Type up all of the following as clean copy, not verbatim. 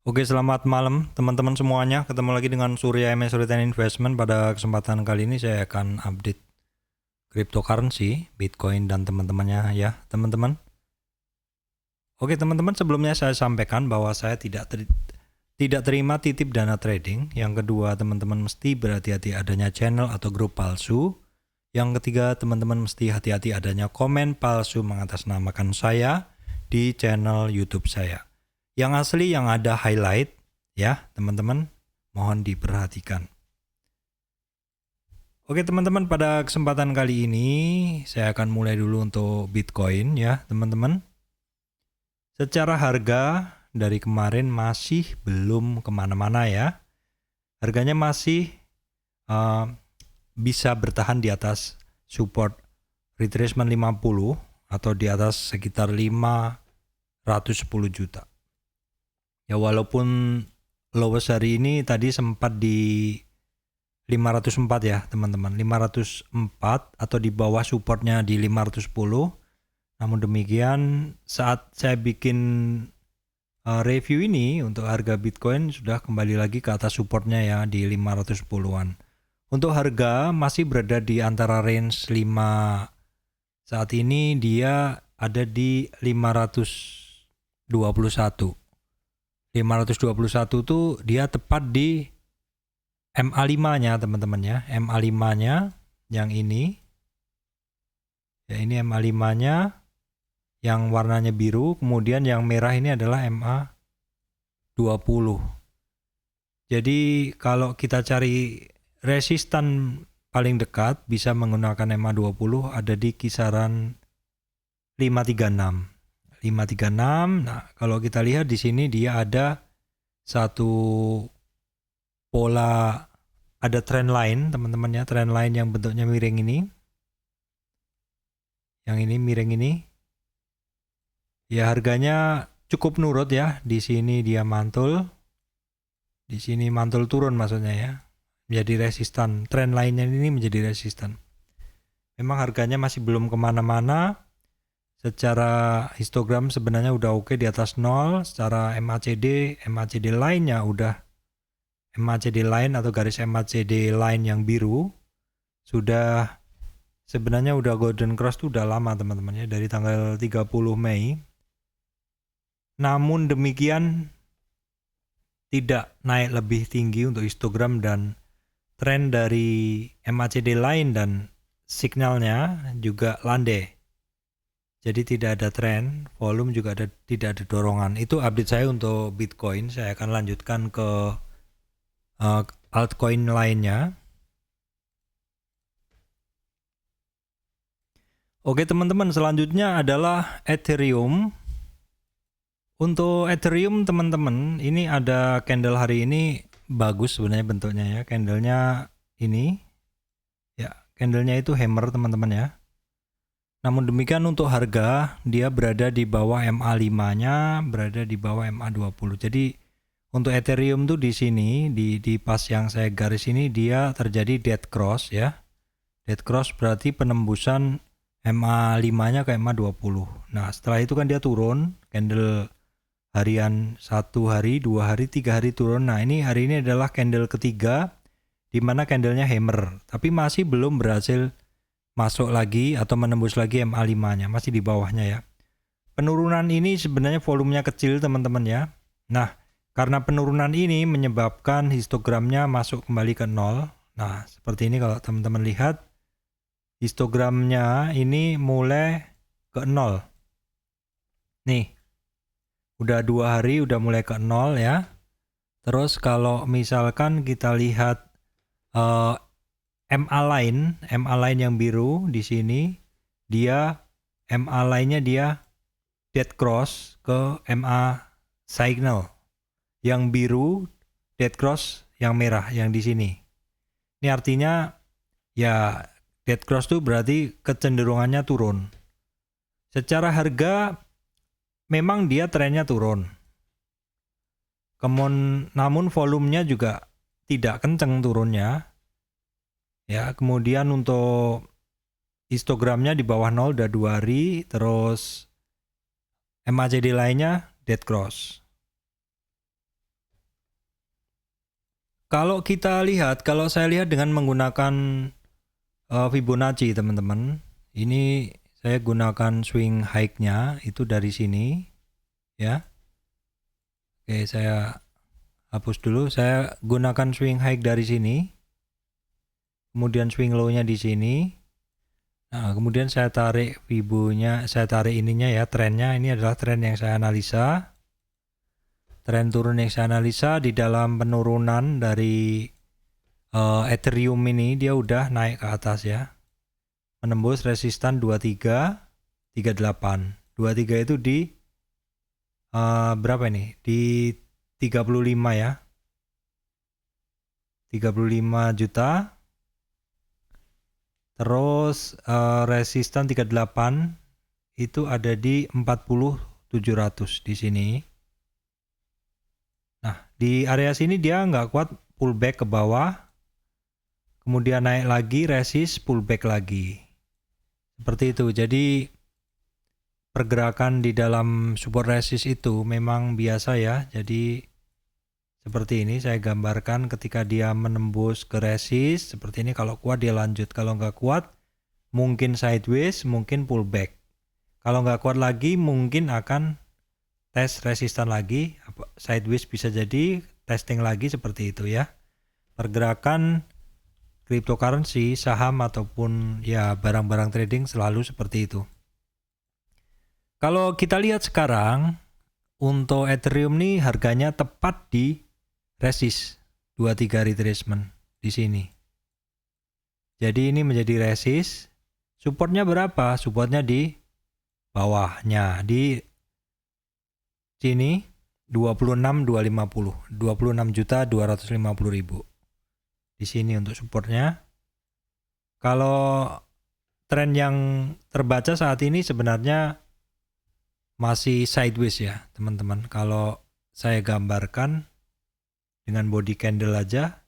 Oke, selamat malam teman-teman semuanya. Ketemu lagi dengan Surya MS Return Investment. Pada kesempatan kali ini saya akan update cryptocurrency, Bitcoin dan teman-temannya ya, teman-teman. Oke, teman-teman, sebelumnya saya sampaikan bahwa saya tidak terima titip dana trading. Yang kedua, teman-teman mesti berhati-hati adanya channel atau grup palsu. Yang ketiga, teman-teman mesti hati-hati adanya komen palsu mengatasnamakan saya di channel YouTube saya. Yang asli yang ada highlight ya, teman-teman, mohon diperhatikan. Oke, teman-teman, pada kesempatan kali ini saya akan mulai dulu untuk Bitcoin ya, teman-teman. Secara harga dari kemarin masih belum kemana-mana ya. Harganya masih bisa bertahan di atas support retracement 50 atau di atas sekitar 510 juta. Ya, walaupun lowest hari ini tadi sempat di 504 ya teman-teman, 504 atau di bawah supportnya di 510. Namun demikian saat saya bikin review ini untuk harga Bitcoin sudah kembali lagi ke atas supportnya ya di 510-an. Untuk harga masih berada di antara range 5. Saat ini dia ada di 521. 521 tuh dia tepat di MA5-nya teman-teman ya. MA5-nya yang ini. Ya, ini MA5-nya yang warnanya biru, kemudian yang merah ini adalah MA20. Jadi kalau kita cari resistan paling dekat bisa menggunakan MA20 ada di kisaran 536. 536. Nah, kalau kita lihat di sini dia ada satu pola, ada trend line teman-teman ya, trend line yang bentuknya miring ini. Yang ini miring ini. Ya, harganya cukup nurut ya. Di sini dia mantul. Di sini mantul turun maksudnya ya. Menjadi resistan. Trend line-nya ini menjadi resistan. Memang harganya masih belum kemana-mana. Secara histogram sebenarnya udah oke di atas 0. Secara MACD line-nya udah MACD line atau garis MACD line yang biru sudah sebenarnya udah golden cross tuh udah lama teman-teman ya, dari tanggal 30 Mei. Namun demikian tidak naik lebih tinggi untuk histogram dan tren dari MACD line dan signalnya juga landai. Jadi tidak ada tren, volume juga tidak ada dorongan. Itu update saya untuk Bitcoin. Saya akan lanjutkan ke altcoin lainnya. Oke teman-teman, selanjutnya adalah Ethereum. Untuk Ethereum teman-teman, ini ada candle hari ini bagus sebenarnya bentuknya ya. Candlenya ini, ya candlenya itu hammer teman-teman ya. Namun demikian untuk harga dia berada di bawah MA5-nya, berada di bawah MA20. Jadi untuk Ethereum tuh di sini di pas yang saya garis ini dia terjadi dead cross ya. Dead cross berarti penembusan MA5-nya ke MA20. Nah, setelah itu kan dia turun, candle harian 1 hari, 2 hari, 3 hari turun. Nah, ini hari ini adalah candle ketiga di mana candlenya hammer, tapi masih belum berhasil masuk lagi atau menembus lagi MA5-nya, masih di bawahnya ya. Penurunan ini sebenarnya volumenya kecil teman-teman ya. Nah, karena penurunan ini menyebabkan histogramnya masuk kembali ke 0. Nah, seperti ini kalau teman-teman lihat, histogramnya ini mulai ke 0. Nih, udah 2 hari udah mulai ke 0 ya. Terus kalau misalkan kita lihat MA line yang biru di sini, dia MA line-nya dia dead cross ke MA signal. Yang biru dead cross yang merah yang di sini. Ini artinya ya dead cross itu berarti kecenderungannya turun. Secara harga memang dia trennya turun. Namun volumenya juga tidak kenceng turunnya. Ya, kemudian untuk histogramnya di bawah 0 udah 2 hari, terus MACD lainnya dead cross. Kalau kita lihat, kalau saya lihat dengan menggunakan Fibonacci teman-teman, ini saya gunakan swing high-nya itu dari sini ya. Oke, saya hapus dulu. Saya gunakan swing high dari sini, kemudian swing low-nya di sini. Nah, kemudian saya tarik Fibo-nya, saya tarik ininya ya, trennya. Ini adalah tren yang saya analisa. Tren turun yang saya analisa di dalam penurunan dari Ethereum ini dia udah naik ke atas ya. Menembus resistan 2338. 23 itu di berapa ini? Di 35 ya. 35 juta. Terus resistan 38 itu ada di 40.700 di sini. Nah, di area sini dia nggak kuat, pullback ke bawah. Kemudian naik lagi, resist, pullback lagi. Seperti itu. Jadi pergerakan di dalam support resist itu memang biasa ya. Jadi seperti ini saya gambarkan ketika dia menembus ke resist. Seperti ini, kalau kuat dia lanjut. Kalau nggak kuat mungkin sideways, mungkin pullback. Kalau nggak kuat lagi mungkin akan tes resistan lagi. Sideways bisa jadi testing lagi, seperti itu ya. Pergerakan cryptocurrency, saham ataupun ya barang-barang trading selalu seperti itu. Kalau kita lihat sekarang untuk Ethereum nih harganya tepat di resist 23 retracement di sini. Jadi ini menjadi resist. Supportnya berapa? Supportnya di bawahnya di sini 26.250, 26.250.000. Di sini untuk supportnya. Kalau tren yang terbaca saat ini sebenarnya masih sideways ya teman-teman. Kalau saya gambarkan dengan body candle aja,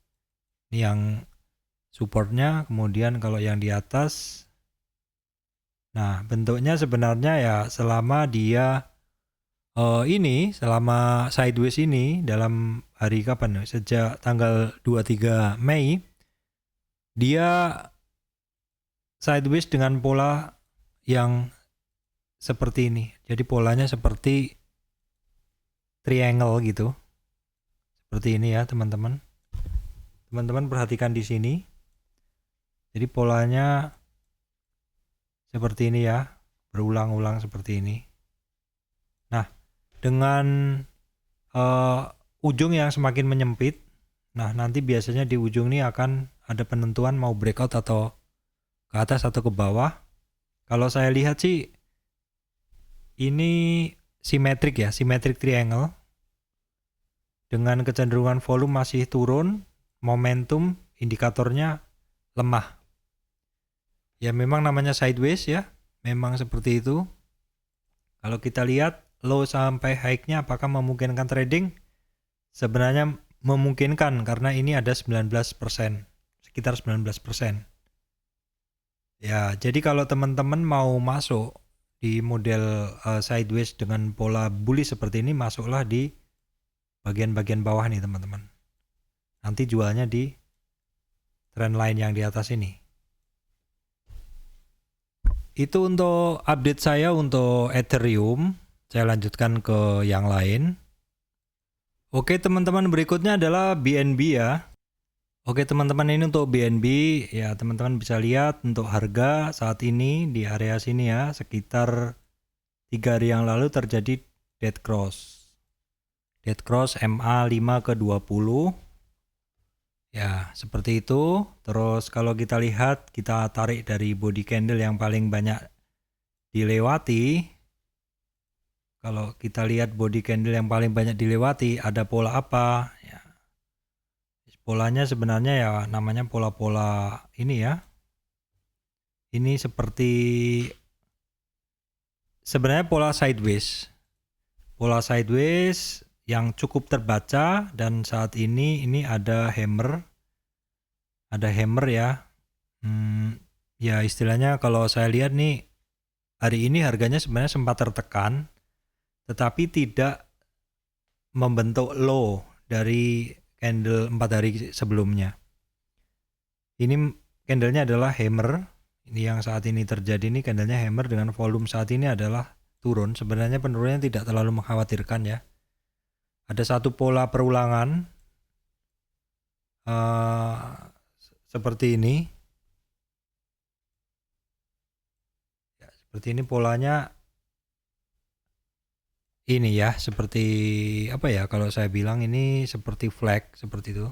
ini yang supportnya. Kemudian kalau yang di atas, nah bentuknya sebenarnya ya selama dia selama sideways ini dalam hari kapan? Sejak tanggal 23 Mei dia sideways dengan pola yang seperti ini. Jadi polanya seperti triangle gitu. Seperti ini ya teman-teman. Teman-teman perhatikan di sini. Jadi polanya seperti ini ya, berulang-ulang seperti ini. Nah, dengan ujung yang semakin menyempit, nah nanti biasanya di ujung ini akan ada penentuan mau breakout atau ke atas atau ke bawah. Kalau saya lihat sih ini simetrik ya, simetrik triangle. Dengan kecenderungan volume masih turun, momentum indikatornya lemah. Ya memang namanya sideways ya, memang seperti itu. Kalau kita lihat low sampai high-nya apakah memungkinkan trading? Sebenarnya memungkinkan karena ini ada 19%, sekitar 19%. Ya, jadi kalau teman-teman mau masuk di model sideways dengan pola bullish seperti ini, masuklah di bagian-bagian bawah nih teman-teman. Nanti jualnya di trend line yang di atas ini. Itu untuk update saya untuk Ethereum. Saya lanjutkan ke yang lain. Oke teman-teman, berikutnya adalah BNB ya. Oke teman-teman, ini untuk BNB ya, teman-teman bisa lihat untuk harga saat ini di area sini ya, sekitar 3 hari yang lalu terjadi dead cross MA 5 ke 20 ya, seperti itu. Terus kalau kita lihat, kita tarik dari body candle yang paling banyak dilewati. Kalau kita lihat body candle yang paling banyak dilewati, ada pola apa ya, polanya sebenarnya ya namanya pola-pola ini ya, ini seperti sebenarnya pola sideways yang cukup terbaca. Dan saat ini ada hammer ya. Ya istilahnya kalau saya lihat nih hari ini harganya sebenarnya sempat tertekan, tetapi tidak membentuk low dari candle 4 hari sebelumnya. Ini candlenya adalah hammer. Ini yang saat ini terjadi, ini candlenya hammer dengan volume saat ini adalah turun. Sebenarnya penurunannya tidak terlalu mengkhawatirkan ya. Ada satu pola perulangan seperti ini. Ya, seperti ini polanya. Ini ya, seperti apa ya kalau saya bilang, ini seperti flag seperti itu.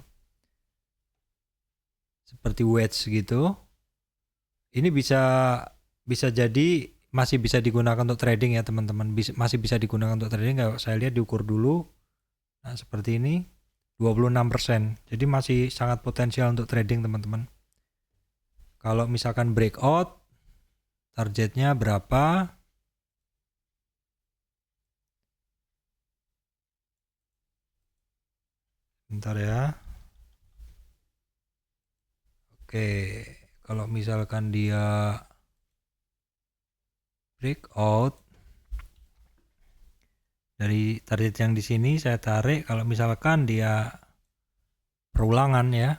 Seperti wedge gitu. Ini bisa jadi masih bisa digunakan untuk trading ya teman-teman. Masih bisa digunakan untuk trading. Kalau saya lihat diukur dulu. Nah, seperti ini 26%. Jadi masih sangat potensial untuk trading teman-teman. Kalau misalkan breakout, targetnya berapa? Bentar ya. Oke, kalau misalkan dia breakout dari target yang di sini saya tarik, kalau misalkan dia perulangan ya.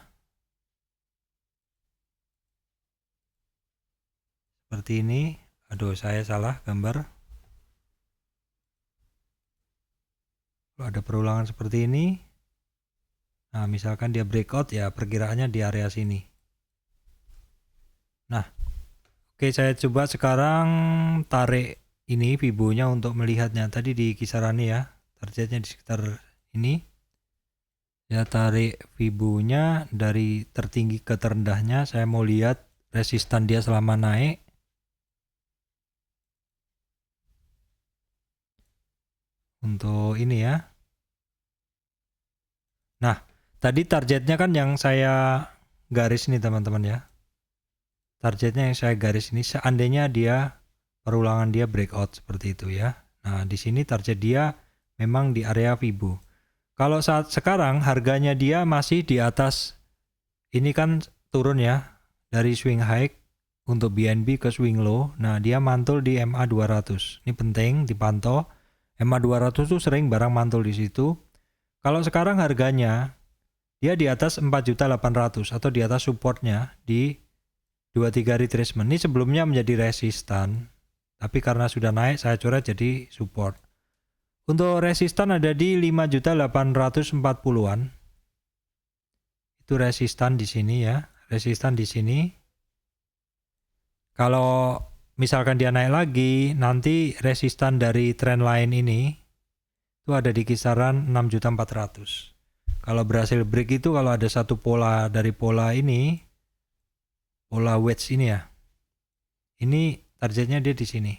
Seperti ini. Aduh, saya salah gambar. Kalau ada perulangan seperti ini. Nah, misalkan dia breakout ya, perkiraannya di area sini. Nah, oke, saya coba sekarang tarik ini Fibo-nya untuk melihatnya. Tadi di kisaran ini ya, targetnya di sekitar ini. Ya, tarik Fibo-nya dari tertinggi ke terendahnya. Saya mau lihat resistan dia selama naik. Untuk ini ya. Nah, tadi targetnya kan yang saya garis ini teman-teman ya. Targetnya yang saya garis ini, seandainya dia perulangan dia breakout seperti itu ya. Nah, di sini target dia memang di area Fibo. Kalau saat sekarang harganya dia masih di atas, ini kan turun ya dari swing high untuk BNB ke swing low. Nah, dia mantul di MA 200. Ini penting dipantau. MA 200 itu sering barang mantul di situ. Kalau sekarang harganya dia di atas 4.800.000 atau di atas supportnya di 23 retracement. Ini sebelumnya menjadi resistan, tapi karena sudah naik saya coret jadi support. Untuk resistan ada di 5.840-an. Itu resistan di sini ya, resistan di sini. Kalau misalkan dia naik lagi, nanti resistan dari trendline ini itu ada di kisaran 6.400.000. Kalau berhasil break itu, kalau ada satu pola dari pola ini, pola wedge ini ya, ini targetnya dia di sini.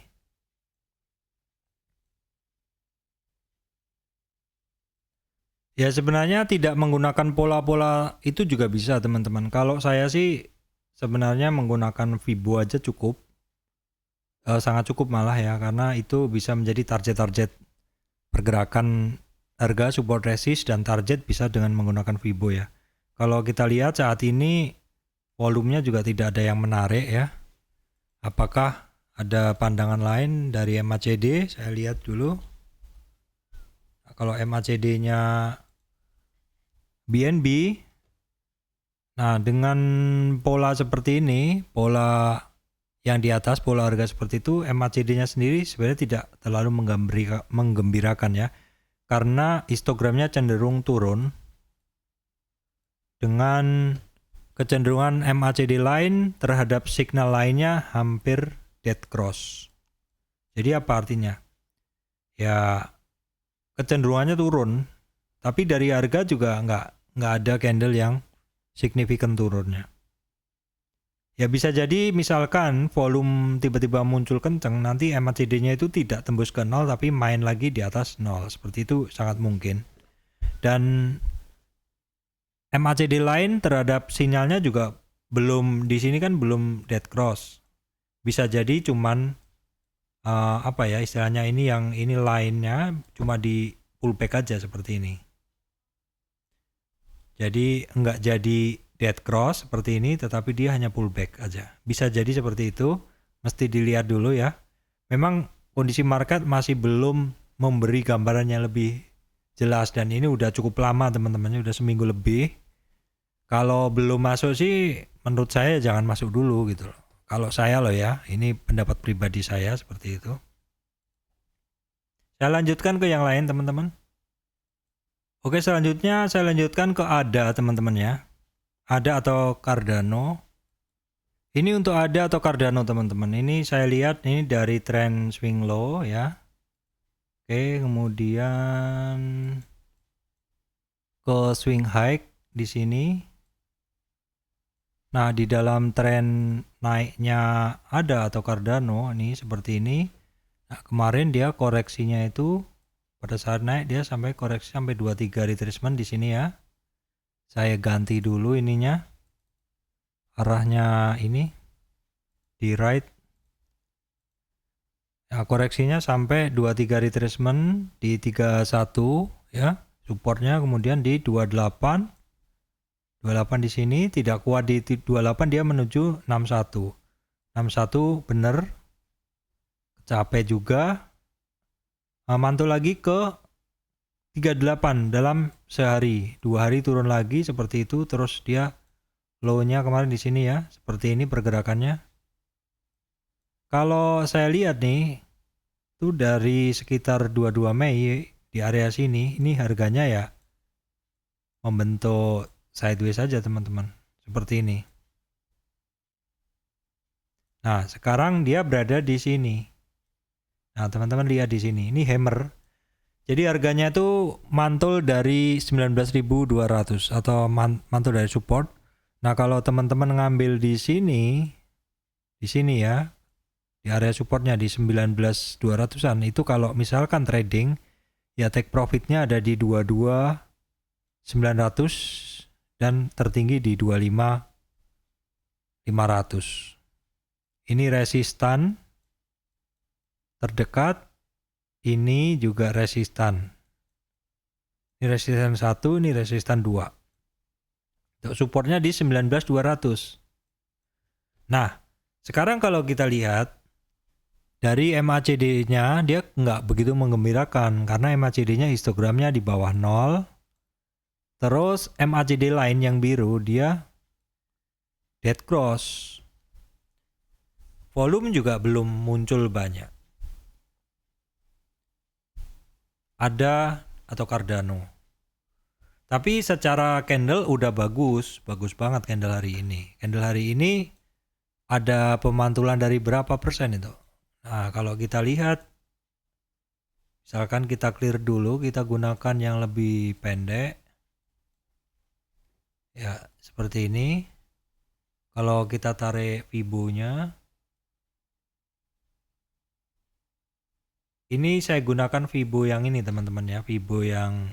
Ya sebenarnya tidak menggunakan pola-pola itu juga bisa teman-teman. Kalau saya sih sebenarnya menggunakan Fibo aja cukup, sangat cukup malah ya, karena itu bisa menjadi target-target pergerakan harga, support, resist, dan target bisa dengan menggunakan Fibo ya. Kalau kita lihat saat ini volumenya juga tidak ada yang menarik ya. Apakah ada pandangan lain dari MACD? Saya lihat dulu. Nah, kalau MACD-nya BNB, nah dengan pola seperti ini, pola yang di atas, pola harga seperti itu, MACD-nya sendiri sebenarnya tidak terlalu menggembirakan ya. Karena histogramnya cenderung turun dengan kecenderungan MACD lain terhadap signal lainnya hampir dead cross. Jadi apa artinya? Ya kecenderungannya turun, tapi dari harga juga nggak ada candle yang signifikan turunnya. Ya bisa jadi misalkan volume tiba-tiba muncul kenceng, nanti MACD-nya itu tidak tembus ke 0 tapi main lagi di atas 0. Seperti itu sangat mungkin. Dan MACD lain terhadap sinyalnya juga belum, di sini kan belum dead cross. Bisa jadi cuman apa ya istilahnya, ini yang ini line-nya cuma di pullback aja seperti ini. Jadi enggak jadi dead cross seperti ini, tetapi dia hanya pullback aja. Bisa jadi seperti itu, mesti dilihat dulu ya. Memang kondisi market masih belum memberi gambaran yang lebih jelas, dan ini udah cukup lama teman-teman, udah seminggu lebih. Kalau belum masuk sih menurut saya jangan masuk dulu gitu loh. Kalau saya loh ya, ini pendapat pribadi saya seperti itu. Saya lanjutkan ke yang lain teman-teman. Oke, selanjutnya saya lanjutkan ke ADA teman-teman ya. ADA atau Cardano. Ini untuk ADA atau Cardano teman-teman. Ini saya lihat ini dari tren swing low ya. Oke, kemudian ke swing high di sini. Nah, di dalam tren naiknya ADA atau Cardano ini seperti ini. Nah, kemarin dia koreksinya itu pada saat naik dia sampai koreksi sampai 23 retracement di sini ya. Saya ganti dulu ininya. Arahnya ini di right. Nah, koreksinya sampai 23 retracement di 31 ya. Supportnya kemudian di 28 di sini, tidak kuat di 28 dia menuju 61 bener, capek juga. Mantul lagi ke 38 dalam sehari, 2 hari turun lagi seperti itu, terus dia low-nya kemarin di sini ya, seperti ini pergerakannya. Kalau saya lihat nih itu dari sekitar 22 Mei di area sini, ini harganya ya membentuk sideways saja teman-teman, seperti ini. Nah, sekarang dia berada di sini. Nah, teman-teman lihat di sini, ini hammer. Jadi harganya itu mantul dari 19.200 atau mantul dari support. Nah, kalau teman-teman ngambil di sini ya, di area supportnya di 19.200-an, itu kalau misalkan trading, ya take profitnya ada di 22.900 dan tertinggi di 25.500. Ini resistan terdekat, ini juga resistan. Ini resistan 1, ini resistan 2. Untuk supportnya di 19.200. Nah, sekarang kalau kita lihat dari MACD-nya dia nggak begitu menggembirakan karena MACD-nya histogramnya di bawah 0. Terus MACD lain yang biru dia dead cross. Volume juga belum muncul banyak. ADA atau Cardano. Tapi secara candle udah bagus banget candle hari ini. Candle hari ini ada pemantulan dari berapa persen itu? Nah, kalau kita lihat, misalkan kita clear dulu, kita gunakan yang lebih pendek. Ya, seperti ini. Kalau kita tarik Fibo-nya, ini saya gunakan Fibo yang ini teman-teman ya, Fibo yang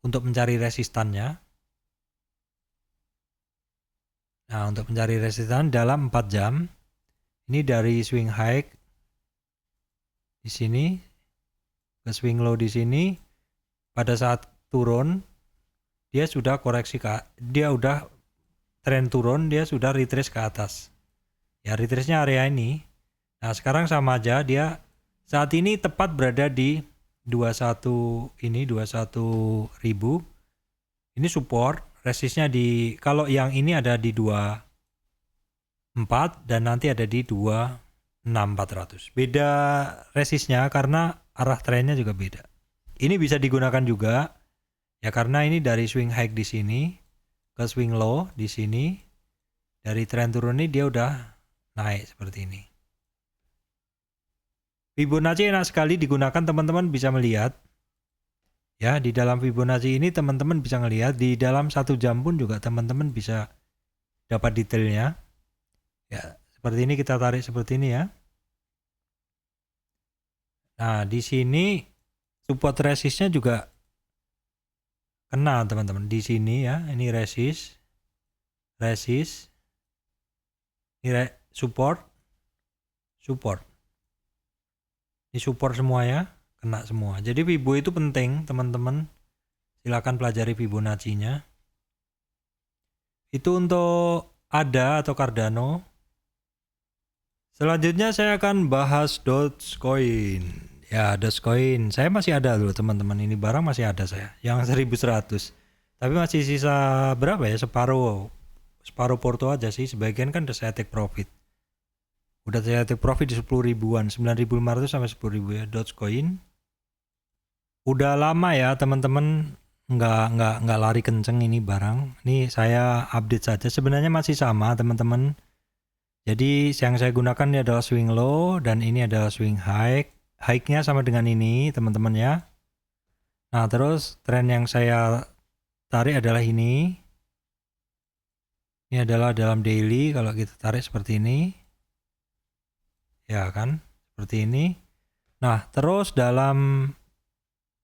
untuk mencari resistannya. Nah, untuk mencari resistan dalam 4 jam, ini dari swing high di sini ke swing low di sini, pada saat turun dia sudah koreksi dia udah tren turun, dia sudah retrace ke atas. Ya, retrace-nya area ini. Nah, sekarang sama aja, dia saat ini tepat berada di 21 ribu. Ini support, resistnya di, kalau yang ini ada di 24 dan nanti ada di 26.400. Beda resistnya karena arah trennya juga beda. Ini bisa digunakan juga ya karena ini dari swing high di sini ke swing low di sini. Dari tren turun ini dia udah naik seperti ini. Fibonacci enak sekali digunakan, teman-teman bisa melihat. Ya, di dalam Fibonacci ini teman-teman bisa melihat, di dalam 1 jam pun juga teman-teman bisa dapat detailnya. Ya, seperti ini kita tarik seperti ini ya. Nah, di sini support resistnya juga kena teman-teman. Di sini ya, ini resist. Ini support. Ini support semua ya, kena semua. Jadi Fibo itu penting teman-teman. Silakan pelajari Fibonacci-nya. Itu untuk ADA atau Cardano. Selanjutnya saya akan bahas Dogecoin. Ya, Dogecoin. Saya masih ada dulu teman-teman. Ini barang masih ada saya. Yang 1100. Tapi masih sisa berapa ya? Separuh porto aja sih. Sebagian kan udah saya take profit. Udah saya take profit di 10 ribuan. 9.500 sampai 10 ribu ya. Dogecoin. Udah lama ya teman-teman. Nggak lari kenceng ini barang. Ini saya update saja. Sebenarnya masih sama teman-teman. Jadi yang saya gunakan ini adalah swing low. Dan ini adalah swing high. High-nya sama dengan ini teman-teman ya. Nah terus tren yang saya tarik adalah ini. Ini adalah dalam daily. Kalau kita tarik seperti ini. Ya kan. Seperti ini. Nah terus dalam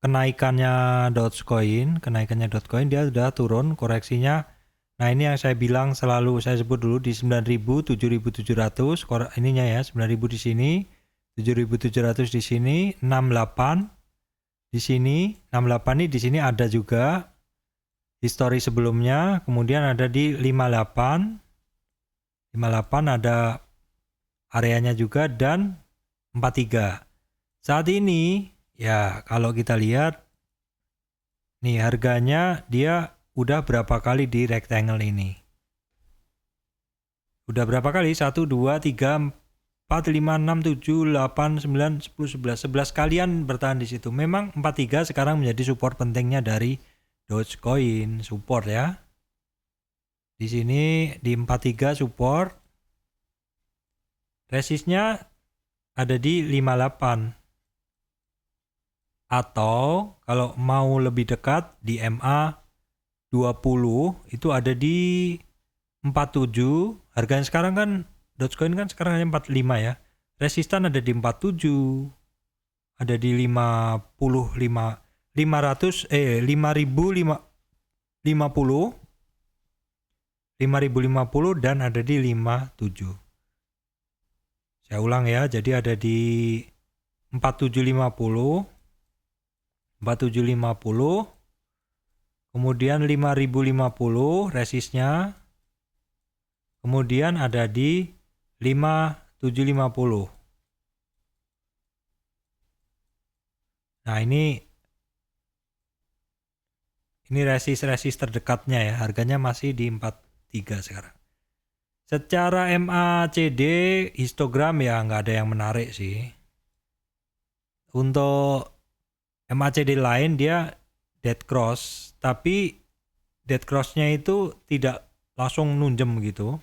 kenaikannya Dogecoin dia sudah turun koreksinya. Nah ini yang saya bilang selalu saya sebut dulu di 9.000, 7.700 ininya ya 9.000 di sini, 7.700 di sini, 68 di sini, 68 nih di sini ada juga histori sebelumnya, kemudian ada di 58 ada areanya juga dan 43. Saat ini ya kalau kita lihat nih harganya dia udah berapa kali di rectangle ini? Udah berapa kali? 1, 2, 3, 4, 5, 6, 7, 8, 9, 10, 11. 11 kalian bertahan di situ. Memang 43 sekarang menjadi support pentingnya dari Dogecoin. Support ya. Di sini di 43 support. Resistnya ada di 58. Atau kalau mau lebih dekat di MA 20 itu ada di 47. Harganya sekarang kan Dogecoin kan sekarang hanya 45 ya. Resistan ada di 47. Ada di 55 500 5050 dan ada di 57. Saya ulang ya. Jadi ada di 4750 kemudian 5050 resistnya, kemudian ada di 5750. Nah ini resist terdekatnya ya, harganya masih di 43 sekarang. Secara MACD histogram ya nggak ada yang menarik sih. Untuk MACD lain dia dead cross, tapi dead cross-nya itu tidak langsung nunjem gitu.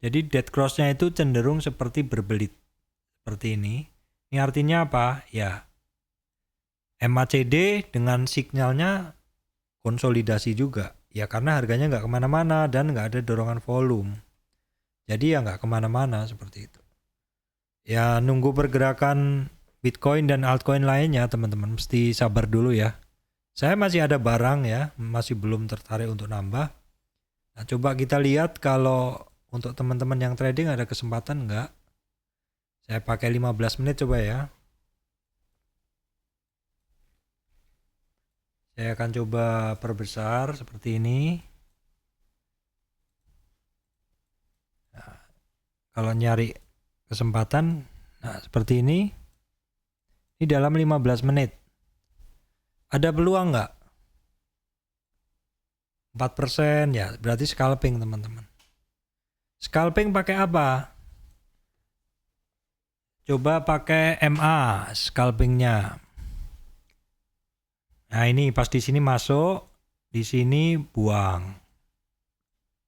Jadi dead cross-nya itu cenderung seperti berbelit seperti ini. Ini artinya apa? Ya MACD dengan signalnya konsolidasi juga. Ya karena harganya nggak kemana-mana dan nggak ada dorongan volume. Jadi ya nggak kemana-mana seperti itu. Ya nunggu pergerakan Bitcoin dan altcoin lainnya teman-teman, mesti sabar dulu ya. Saya masih ada barang ya, masih belum tertarik untuk nambah. Nah coba kita lihat kalau untuk teman-teman yang trading ada kesempatan enggak. Saya pakai 15 menit coba ya. Saya akan coba perbesar seperti ini. Nah, kalau nyari kesempatan, nah seperti ini. Ini dalam 15 menit. Ada peluang nggak? 4% ya, berarti scalping teman-teman. Scalping pakai apa? Coba pakai MA scalpingnya. Nah ini pas di sini masuk, di sini buang.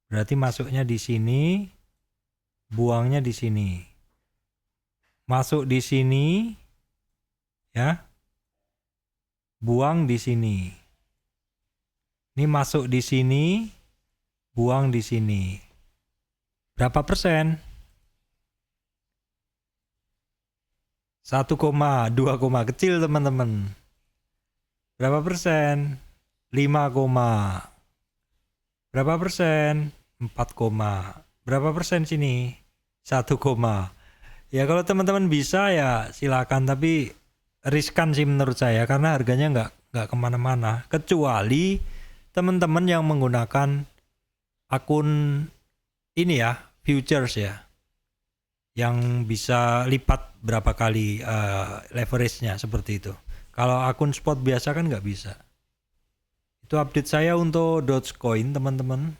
Berarti masuknya di sini, buangnya di sini. Masuk di sini, ya, buang di sini. Ini masuk di sini, buang di sini. Berapa persen? 1,2, kecil teman-teman. Berapa persen? 5, berapa persen? 4, berapa persen sini? 1, ya kalau teman-teman bisa ya silakan, tapi riskan sih menurut saya karena harganya nggak kemana-mana, kecuali teman-teman yang menggunakan akun ini ya, futures ya. yang bisa lipat berapa kali leverage-nya seperti itu. Kalau akun spot biasa kan nggak bisa. Itu update saya untuk Dogecoin teman-teman.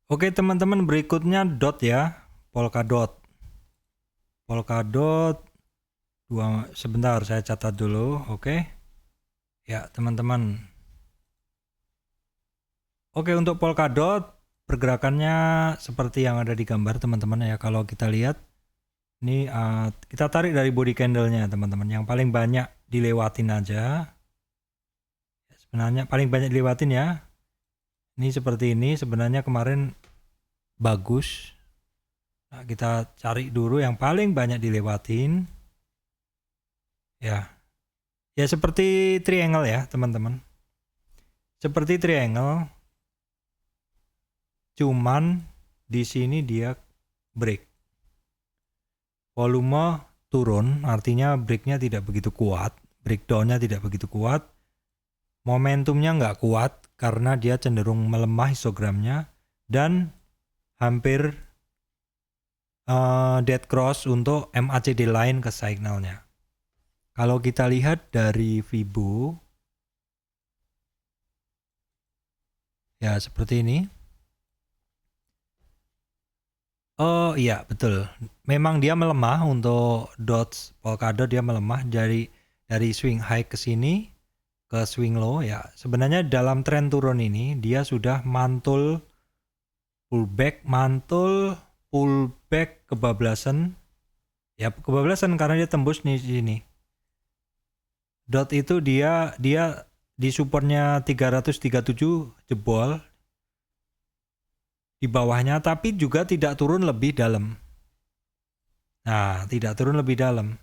Oke teman-teman, berikutnya DOT ya, Polkadot. Sebentar saya catat dulu, oke. Ya teman-teman. Oke, untuk Polkadot pergerakannya seperti yang ada di gambar teman-teman ya. Kalau kita lihat ini kita tarik dari body candle-nya teman-teman. Yang paling banyak dilewatin aja. Sebenarnya paling banyak dilewatin ya. Ini seperti ini. Sebenarnya kemarin bagus. Nah, kita cari dulu yang paling banyak dilewatin. Ya. Ya seperti triangle ya teman-teman. Seperti triangle. Cuman di sini dia break. Volume turun, artinya breaknya tidak begitu kuat, breakdownnya tidak begitu kuat, momentumnya nggak kuat karena dia cenderung melemah histogramnya dan hampir dead cross untuk MACD line ke signalnya. Kalau kita lihat dari Fibo, ya seperti ini. Oh iya betul, memang dia melemah untuk Dots Polkadot, dia melemah dari swing high ke sini ke swing low ya. Sebenarnya dalam tren turun ini dia sudah mantul pullback kebablasan ya, kebablasan karena dia tembus nih di sini. Dot itu dia di supportnya 337 jebol di bawahnya, tapi juga tidak turun lebih dalam. Nah, tidak turun lebih dalam.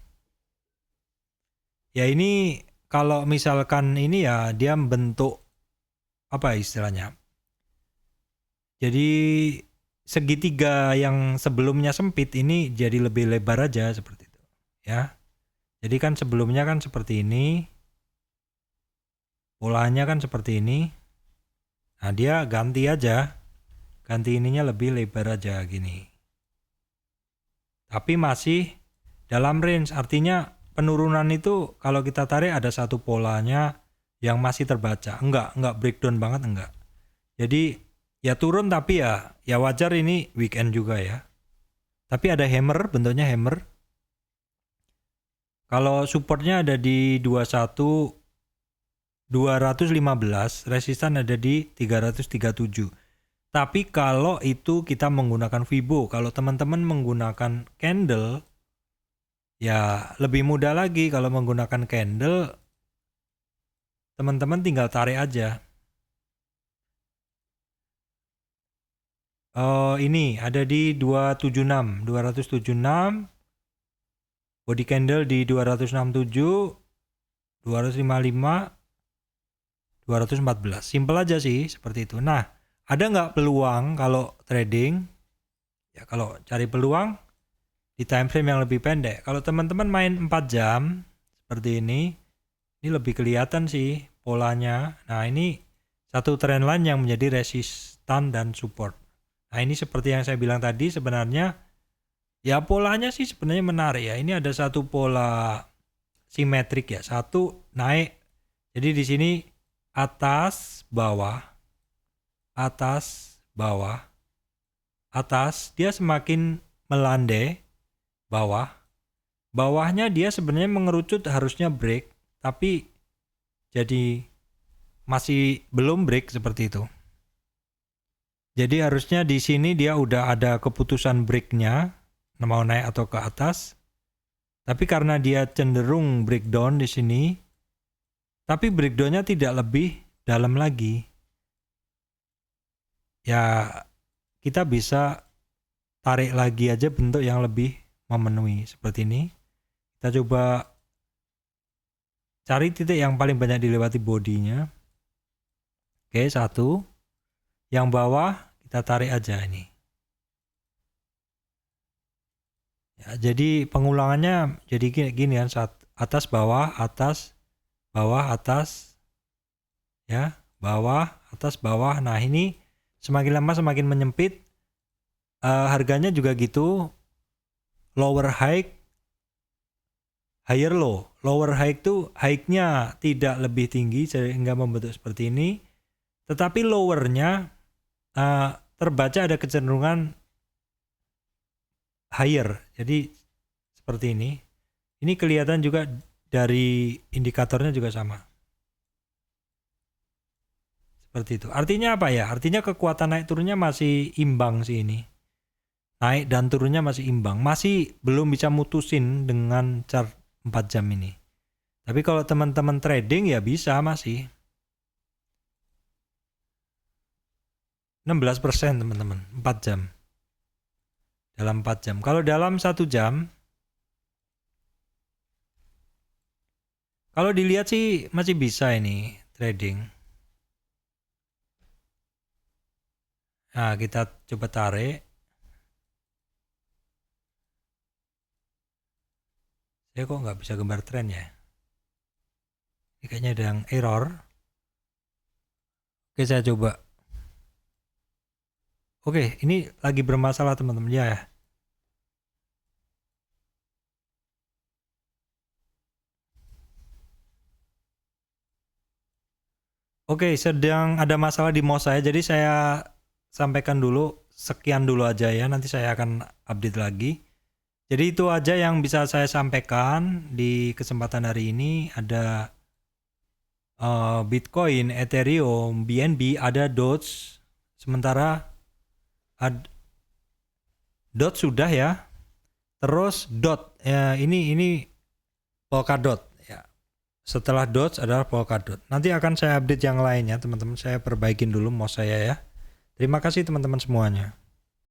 Ya ini kalau misalkan ini ya dia membentuk apa istilahnya? Jadi segitiga yang sebelumnya sempit ini jadi lebih lebar aja seperti itu. Ya. Jadi kan sebelumnya kan seperti ini. Polanya kan seperti ini. Nah, dia ganti aja. Ganti ininya lebih lebar aja gini. Tapi masih dalam range, artinya penurunan itu kalau kita tarik ada satu polanya yang masih terbaca. Enggak breakdown banget enggak. Jadi ya turun tapi ya wajar, ini weekend juga ya. Tapi ada hammer, bentuknya hammer. Kalau supportnya ada di 215, resistan ada di 337. Tapi kalau itu kita menggunakan Fibo, kalau teman-teman menggunakan candle, ya lebih mudah lagi. Kalau menggunakan candle, teman-teman tinggal tarik aja. Oh, ini ada di 276, body candle di 267, 255, 214. Simple aja sih seperti itu. Nah, ada nggak peluang kalau trading? Ya kalau cari peluang di time frame yang lebih pendek. Kalau teman-teman main 4 jam seperti ini lebih kelihatan sih polanya. Nah ini satu trend line yang menjadi resistan dan support. Nah ini seperti yang saya bilang tadi, sebenarnya ya polanya sih sebenarnya menarik ya. Ini ada satu pola simetrik ya, satu naik. Jadi di sini atas bawah, atas, bawah, atas, dia semakin melandai, bawahnya dia sebenarnya mengerucut, harusnya break, tapi jadi masih belum break seperti itu. Jadi harusnya di sini dia udah ada keputusan breaknya, mau naik atau ke atas, tapi karena dia cenderung breakdown di sini, tapi breakdownnya tidak lebih dalam lagi. Ya kita bisa tarik lagi aja bentuk yang lebih memenuhi seperti ini. Kita coba cari titik yang paling banyak dilewati bodinya. Oke, satu. Yang bawah kita tarik aja ini. Ya, jadi pengulangannya jadi gini kan, atas bawah, atas bawah, atas, ya bawah, atas bawah. Nah ini semakin lama semakin menyempit, harganya juga gitu, lower high, higher low. Lower high itu high-nya tidak lebih tinggi sehingga membentuk seperti ini, tetapi lower-nya terbaca ada kecenderungan higher. Jadi seperti ini. Ini kelihatan juga dari indikatornya juga sama. Seperti itu. Artinya apa ya? Artinya kekuatan naik turunnya masih imbang sih ini. Naik dan turunnya masih imbang. Masih belum bisa mutusin dengan chart 4 jam ini. Tapi kalau teman-teman trading ya bisa masih. 16% teman-teman, 4 jam. Dalam 4 jam. Kalau dalam 1 jam, kalau dilihat sih masih bisa ini trading. Nah, kita coba tarik. Saya kok nggak bisa gambar tren ya? Ini kayaknya ada yang error. Oke, saya coba. Oke, ini lagi bermasalah teman-teman ya. Oke, sedang ada masalah di mouse saya, jadi saya sampaikan dulu, sekian dulu aja ya, nanti saya akan update lagi. Jadi itu aja yang bisa saya sampaikan di kesempatan hari ini. Ada Bitcoin, Ethereum, BNB, ada Doge, sementara Doge sudah ya, terus DOT, ya, ini Polkadot. Setelah Doge adalah Polkadot. Nanti akan saya update yang lainnya teman-teman. Saya perbaikin dulu mouse saya ya. Terima kasih teman-teman semuanya.